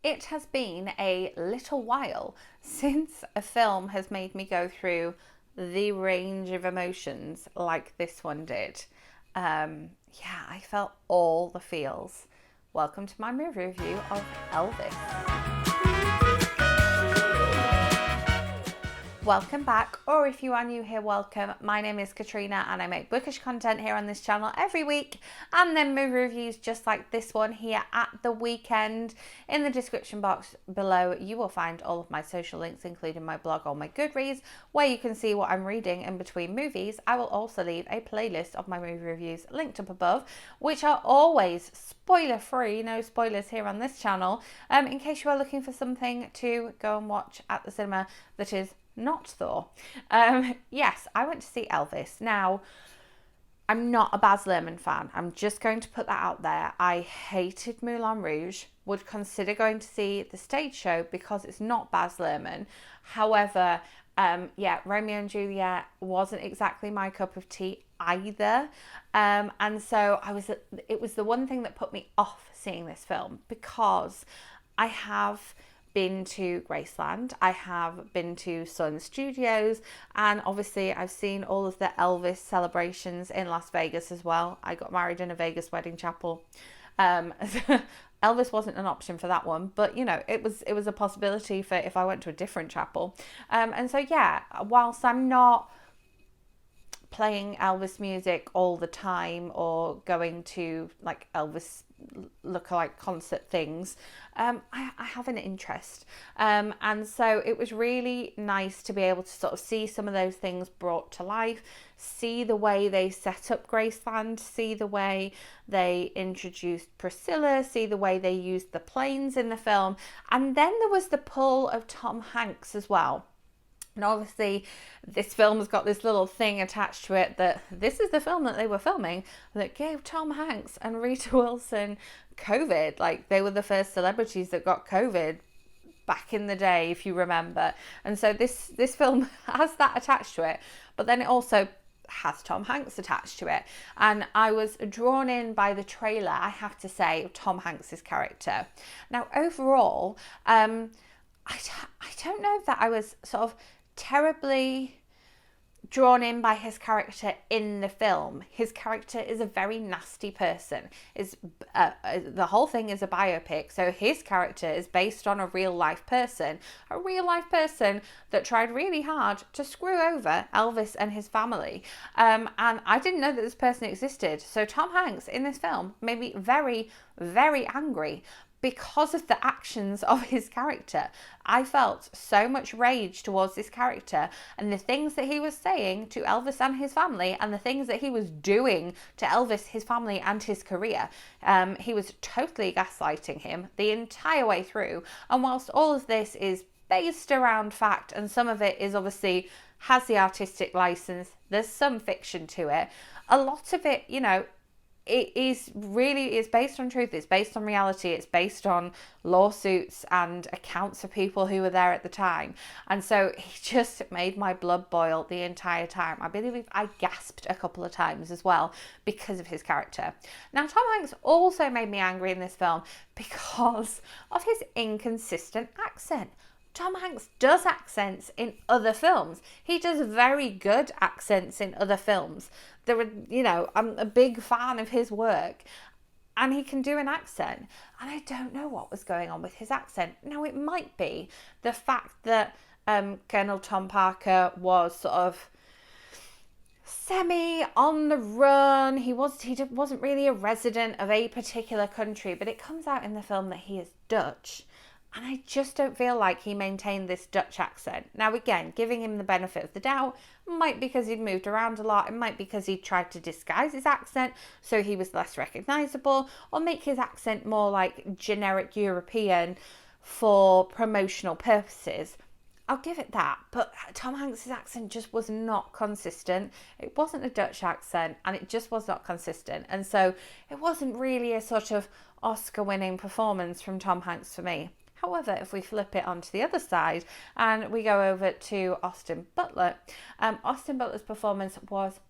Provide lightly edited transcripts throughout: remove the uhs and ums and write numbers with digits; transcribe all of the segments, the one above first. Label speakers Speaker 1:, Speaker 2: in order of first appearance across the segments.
Speaker 1: It has been a little while since a film has made me go through the range of emotions like this one did. Yeah, I felt all the feels. Welcome to my movie review of Elvis. Welcome back, or if you are new here, welcome. My name is Katrina and I make bookish content here on this channel every week, and then movie reviews just like this one here at the weekend. In the description box below you will find all of my social links, including my blog or my Goodreads, where you can see what I'm reading in between movies. I will also leave a playlist of my movie reviews linked up above, which are always spoiler free, no spoilers here on this channel, in case you are looking for something to go and watch at the cinema that is not Thor. Yes, I went to see Elvis. Now, I'm not a Baz Luhrmann fan. I'm just going to put that out there. I hated Moulin Rouge, would consider going to see the stage show because it's not Baz Luhrmann. However, yeah, Romeo and Juliet wasn't exactly my cup of tea either. And so it was the one thing that put me off seeing this film, because I have been to Graceland, I have been to Sun Studios, and obviously I've seen all of the Elvis celebrations in Las Vegas as well. I got married in a Vegas wedding chapel. Elvis wasn't an option for that one, but you know, it was a possibility for if I went to a different chapel. And so yeah, whilst I'm not playing Elvis music all the time or going to like Elvis lookalike concert things, I have an interest, and so it was really nice to be able to sort of see some of those things brought to life, see the way they set up Graceland, see the way they introduced Priscilla, see the way they used the planes in the film, and then there was the pull of Tom Hanks as well. And obviously this film has got this little thing attached to it that this is the film that they were filming that gave Tom Hanks and Rita Wilson COVID. Like, they were the first celebrities that got COVID back in the day, if you remember. And so this film has that attached to it, but then it also has Tom Hanks attached to it. And I was drawn in by the trailer, I have to say, of Tom Hanks's character. Now, overall, I don't know that I was sort of terribly drawn in by his character in the film. His character is a very nasty person. The whole thing is a biopic, so his character is based on a real life person that tried really hard to screw over Elvis and his family. And I didn't know that this person existed. So Tom Hanks in this film made me very, very angry because of the actions of his character. I felt so much rage towards this character and the things that he was saying to Elvis and his family, and the things that he was doing to Elvis, his family, and his career. He was totally gaslighting him the entire way through. And whilst all of this is based around fact, and some of it is obviously has the artistic license, there's some fiction to it, a lot of it, you know, it is based on truth, it's based on reality, it's based on lawsuits and accounts of people who were there at the time. And so he just made my blood boil the entire time. I believe I gasped a couple of times as well because of his character. Now, Tom Hanks also made me angry in this film because of his inconsistent accent. Tom Hanks does accents in other films. He does very good accents in other films. I'm a big fan of his work, and he can do an accent. And I don't know what was going on with his accent. Now, it might be the fact that Colonel Tom Parker was sort of semi on the run. He wasn't really a resident of a particular country, but it comes out in the film that he is Dutch. And I just don't feel like he maintained this Dutch accent. Now, again, giving him the benefit of the doubt, might because he'd moved around a lot, it might because he tried to disguise his accent so he was less recognisable, or make his accent more like generic European for promotional purposes. I'll give it that, but Tom Hanks' accent just was not consistent. It wasn't a Dutch accent, and it just was not consistent. And so it wasn't really a sort of Oscar-winning performance from Tom Hanks for me. However, if we flip it onto the other side and we go over to Austin Butler, Austin Butler's performance was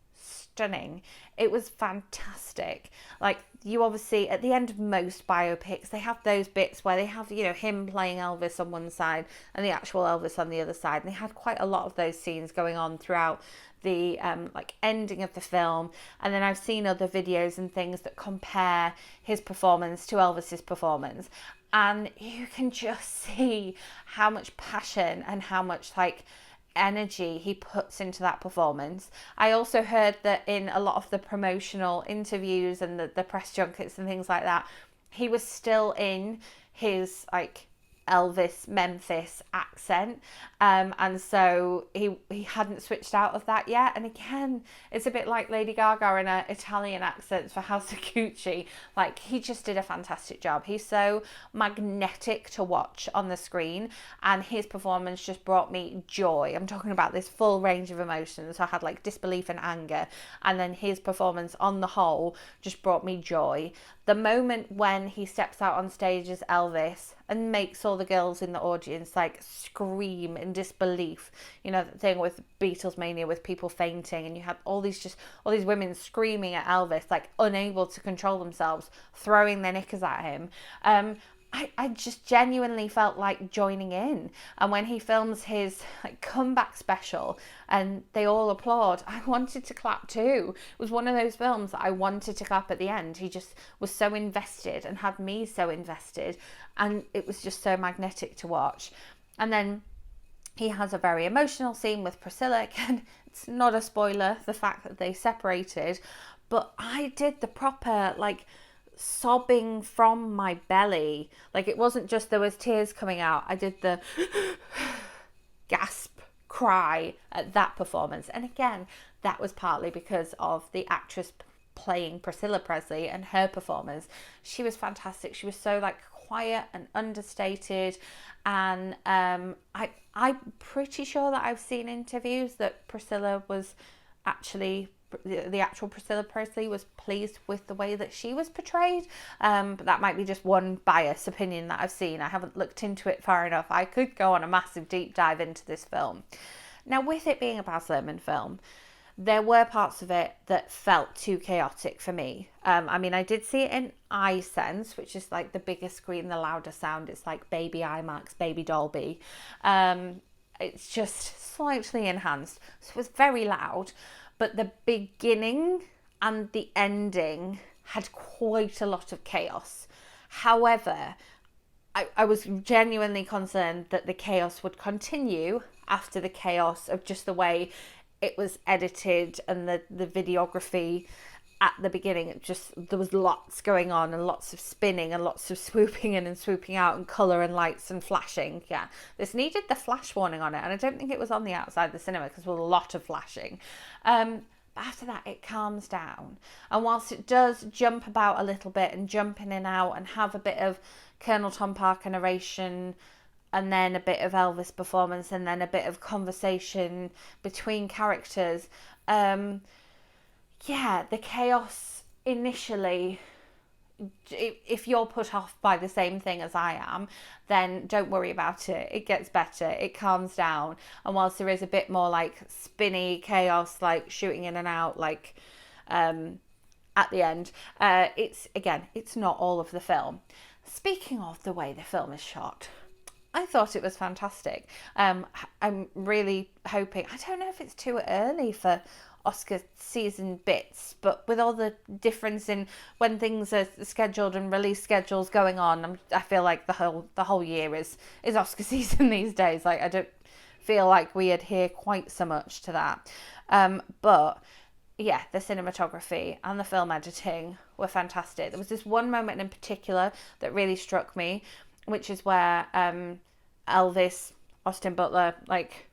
Speaker 1: stunning. It was fantastic. Like, you obviously, at the end of most biopics, they have those bits where they have, you know, him playing Elvis on one side and the actual Elvis on the other side. And they had quite a lot of those scenes going on throughout the like ending of the film. And then I've seen other videos and things that compare his performance to Elvis's performance, and you can just see how much passion and how much like energy he puts into that performance. I also heard that in a lot of the promotional interviews and the press junkets and things like that, he was still in his like Elvis Memphis accent, and so he hadn't switched out of that yet. And again, it's a bit like Lady Gaga in an Italian accent for House of Gucci. Like, he just did a fantastic job. He's so magnetic to watch on the screen, and his performance just brought me joy. I'm talking about this full range of emotions. I had like disbelief and anger, and then his performance on the whole just brought me joy. The moment when he steps out on stage as Elvis and makes all the girls in the audience like scream in disbelief, you know, the thing with Beatlemania with people fainting, and you had all these women screaming at Elvis, like unable to control themselves, throwing their knickers at him. I just genuinely felt like joining in. And when he films his like comeback special and they all applaud, I wanted to clap too. It was one of those films that I wanted to clap at the end. He just was so invested and had me so invested, and it was just so magnetic to watch. And then he has a very emotional scene with Priscilla. Again, it's not a spoiler, the fact that they separated, but I did the proper like sobbing from my belly. Like, it wasn't just there was tears coming out. I did the gasp cry at that performance. And again, that was partly because of the actress playing Priscilla Presley and her performance. She was fantastic. She was so like quiet and understated, and I'm pretty sure that I've seen interviews that Priscilla was actually, the actual Priscilla Presley was pleased with the way that she was portrayed, but that might be just one biased opinion that I've seen. I haven't looked into it far enough. I could go on a massive deep dive into this film. Now, with it being a Baz Luhrmann film, there were parts of it that felt too chaotic for me. I mean, I did see it in iSense, which is like the bigger screen, the louder sound. It's like baby IMAX, baby Dolby. It's just slightly enhanced, so it was very loud. But the beginning and the ending had quite a lot of chaos. However, I was genuinely concerned that the chaos would continue after the chaos of just the way it was edited and the videography at the beginning. It just, there was lots going on and lots of spinning and lots of swooping in and swooping out and colour and lights and flashing. Yeah, this needed the flash warning on it, and I don't think it was on the outside of the cinema because there was a lot of flashing. But after that, it calms down. And whilst it does jump about a little bit and jump in and out and have a bit of Colonel Tom Parker narration and then a bit of Elvis performance and then a bit of conversation between characters, yeah, the chaos initially, if you're put off by the same thing as I am, then don't worry about it. It gets better. It calms down. And whilst there is a bit more like spinny chaos, like shooting in and out, like at the end, it's not all of the film. Speaking of the way the film is shot, I thought it was fantastic. I'm really hoping, I don't know if it's too early for Oscar season bits, but with all the difference in when things are scheduled and release schedules going on, I feel like the whole year is Oscar season these days. Like, I don't feel like we adhere quite so much to that. But yeah, the cinematography and the film editing were fantastic. There was this one moment in particular that really struck me, which is where Elvis, Austin Butler, like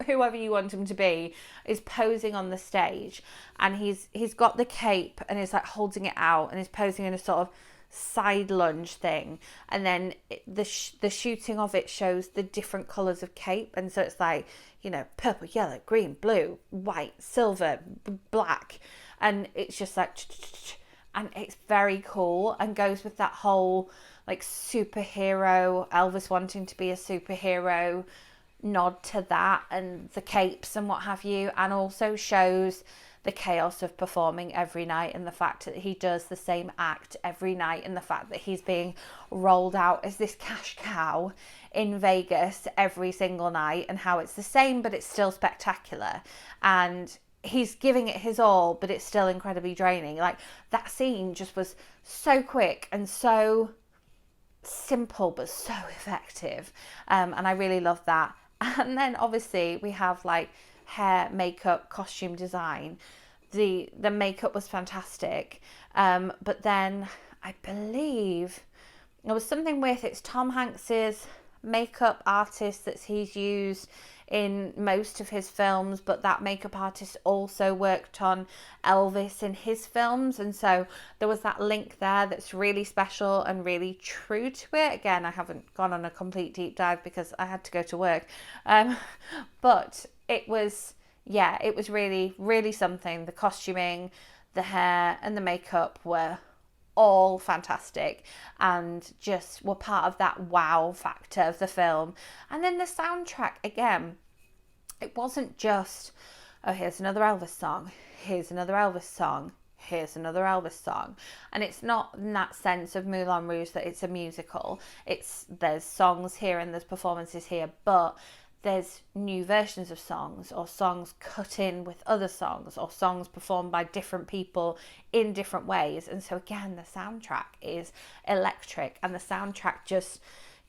Speaker 1: whoever you want him to be, is posing on the stage, and he's got the cape and he's like holding it out and he's posing in a sort of side lunge thing, and then the shooting of it shows the different colours of cape, and so it's like, you know, purple, yellow, green, blue, white, silver, black, and it's just like, and it's very cool and goes with that whole like superhero, Elvis wanting to be a superhero nod to that and the capes and what have you, and also shows the chaos of performing every night, and the fact that he does the same act every night, and the fact that he's being rolled out as this cash cow in Vegas every single night, and how it's the same but it's still spectacular, and he's giving it his all but it's still incredibly draining. Like, that scene just was so quick and so simple but so effective, and I really love that. And then obviously we have like hair, makeup, costume design. The makeup was fantastic, but then I believe there was something with, it's Tom Hanks's makeup artist that he's used in most of his films, but that makeup artist also worked on Elvis in his films, and so there was that link there that's really special and really true to it. Again, I haven't gone on a complete deep dive because I had to go to work, but it was, yeah, it was really, really something. The costuming, the hair and the makeup were all fantastic and just were part of that wow factor of the film. And then the soundtrack, again, it wasn't just, oh, here's another Elvis song, here's another Elvis song, here's another Elvis song. And it's not in that sense of Moulin Rouge that it's a musical. There's songs here and there's performances here, but there's new versions of songs, or songs cut in with other songs, or songs performed by different people in different ways. And so again, the soundtrack is electric, and the soundtrack just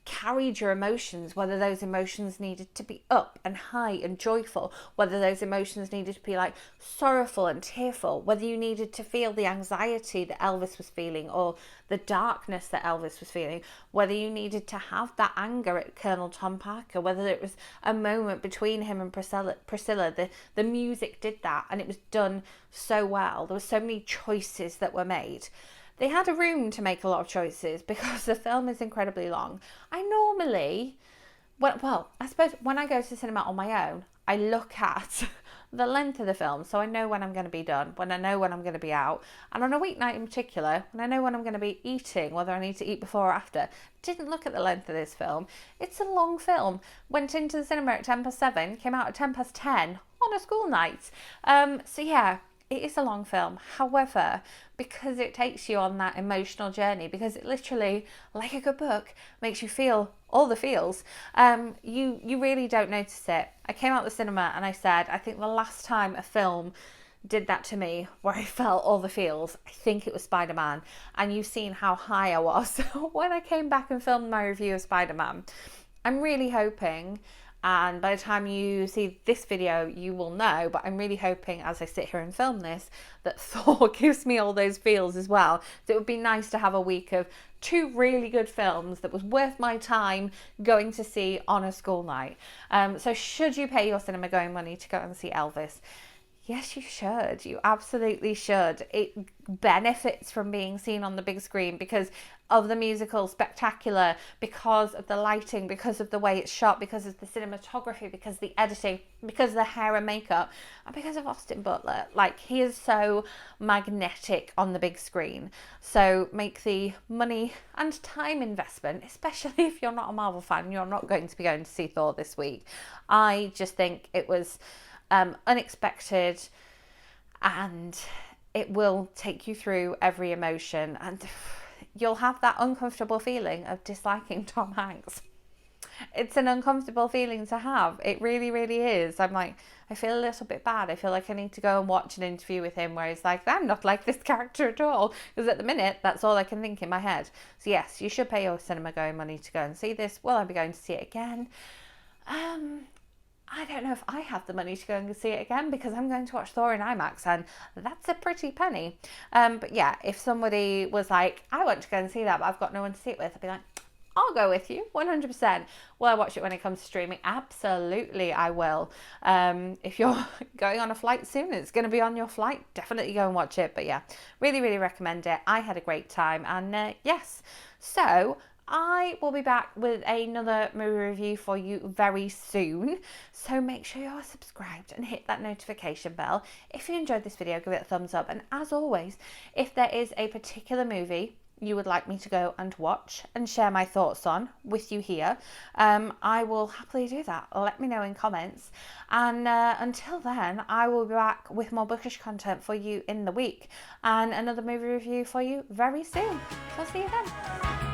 Speaker 1: carried your emotions, whether those emotions needed to be up and high and joyful, whether those emotions needed to be like sorrowful and tearful, whether you needed to feel the anxiety that Elvis was feeling or the darkness that Elvis was feeling, whether you needed to have that anger at Colonel Tom Parker, whether it was a moment between him and Priscilla. The music did that, and it was done so well. There were so many choices that were made. They had a room to make a lot of choices because the film is incredibly long. I normally, I suppose when I go to the cinema on my own, I look at the length of the film, so I know when I'm going to be done, when I know when I'm going to be out. And on a weeknight in particular, when I know when I'm going to be eating, whether I need to eat before or after, didn't look at the length of this film. It's a long film. Went into the cinema at 7:10, came out at 10:10 on a school night. So yeah, it is a long film. However, because it takes you on that emotional journey, because it literally, like a good book, makes you feel all the feels, you really don't notice it. I came out the cinema and I said, I think the last time a film did that to me where I felt all the feels, I think it was Spider-Man. And you've seen how high I was when I came back and filmed my review of Spider-Man. I'm really hoping, and by the time you see this video, you will know, but I'm really hoping as I sit here and film this, that Thor gives me all those feels as well. So it would be nice to have a week of 2 really good films that was worth my time going to see on a school night. So should you pay your cinema going money to go and see Elvis? Yes, you should. You absolutely should. It benefits from being seen on the big screen because of the musical spectacular, because of the lighting, because of the way it's shot, because of the cinematography, because of the editing, because of the hair and makeup, and because of Austin Butler. Like, he is so magnetic on the big screen. So make the money and time investment, especially if you're not a Marvel fan, you're not going to be going to see Thor this week. I just think it was unexpected, and it will take you through every emotion, and you'll have that uncomfortable feeling of disliking Tom Hanks. It's an uncomfortable feeling to have. It really, really is. I'm like, I feel a little bit bad. I feel like I need to go and watch an interview with him where he's like, I'm not like this character at all. Because at the minute, that's all I can think in my head. So yes, you should pay your cinema going money to go and see this. Will I be going to see it again? I don't know if I have the money to go and see it again because I'm going to watch Thor in IMAX, and that's a pretty penny. But yeah, if somebody was like, I want to go and see that, but I've got no one to see it with, I'd be like, I'll go with you, 100%. Will I watch it when it comes to streaming? Absolutely, I will. If you're going on a flight soon, it's going to be on your flight, definitely go and watch it. But yeah, really, really recommend it. I had a great time, and yes. So I will be back with another movie review for you very soon. So make sure you're subscribed and hit that notification bell. If you enjoyed this video, give it a thumbs up. And as always, if there is a particular movie you would like me to go and watch and share my thoughts on with you here, I will happily do that. Let me know in comments. And until then, I will be back with more bookish content for you in the week and another movie review for you very soon. So see you then.